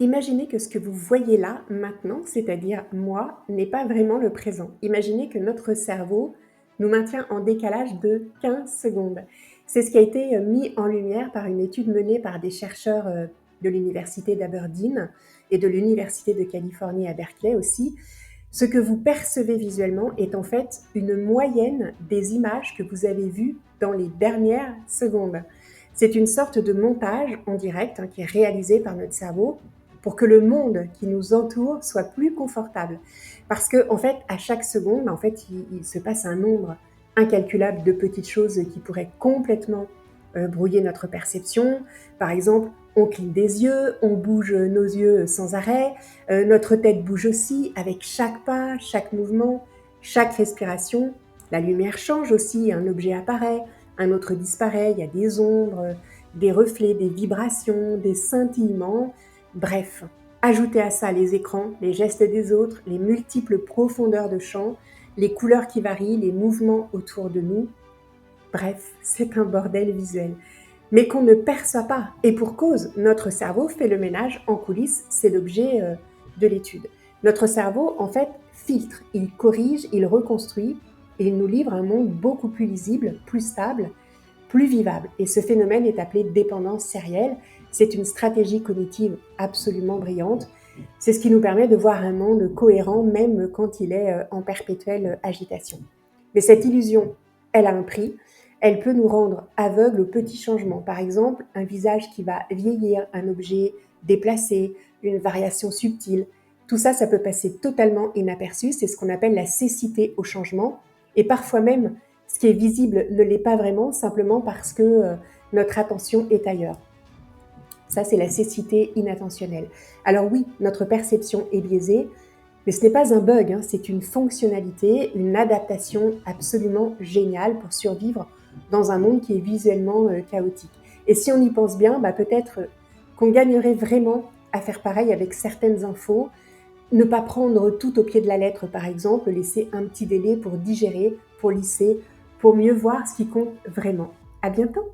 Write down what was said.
Imaginez que ce que vous voyez là, maintenant, c'est-à-dire moi, n'est pas vraiment le présent. Imaginez que notre cerveau nous maintient en décalage de 15 secondes. C'est ce qui a été mis en lumière par une étude menée par des chercheurs de l'université d'Aberdeen et de l'université de Californie à Berkeley aussi. Ce que vous percevez visuellement est en fait une moyenne des images que vous avez vues dans les dernières secondes. C'est une sorte de montage en direct qui est réalisé par notre cerveau pour que le monde qui nous entoure soit plus confortable. Parce que, en fait, à chaque seconde, en fait, il se passe un nombre incalculable de petites choses qui pourraient complètement brouiller notre perception. Par exemple, on cligne des yeux, on bouge nos yeux sans arrêt, notre tête bouge aussi avec chaque pas, chaque mouvement, chaque respiration. La lumière change aussi, un objet apparaît, un autre disparaît, il y a des ombres, des reflets, des vibrations, des scintillements. Bref, ajoutez à ça les écrans, les gestes des autres, les multiples profondeurs de champ, les couleurs qui varient, les mouvements autour de nous. Bref, c'est un bordel visuel. Mais qu'on ne perçoit pas. Et pour cause, notre cerveau fait le ménage en coulisses, c'est l'objet de l'étude. Notre cerveau, en fait, filtre, il corrige, il reconstruit, et il nous livre un monde beaucoup plus lisible, plus stable, plus vivable. Et ce phénomène est appelé dépendance sérielle. C'est une stratégie cognitive absolument brillante. C'est ce qui nous permet de voir un monde cohérent, même quand il est en perpétuelle agitation. Mais cette illusion, elle a un prix. Elle peut nous rendre aveugles aux petits changements. Par exemple, un visage qui va vieillir, un objet déplacé, une variation subtile. Tout ça, ça peut passer totalement inaperçu. C'est ce qu'on appelle la cécité au changement. Et parfois même, ce qui est visible ne l'est pas vraiment, simplement parce que notre attention est ailleurs. Ça, c'est la cécité inattentionnelle. Alors oui, notre perception est biaisée, mais ce n'est pas un bug, c'est une fonctionnalité, une adaptation absolument géniale pour survivre dans un monde qui est visuellement chaotique. Et si on y pense bien, peut-être qu'on gagnerait vraiment à faire pareil avec certaines infos, ne pas prendre tout au pied de la lettre, par exemple, laisser un petit délai pour digérer, pour lisser, pour mieux voir ce qui compte vraiment. À bientôt!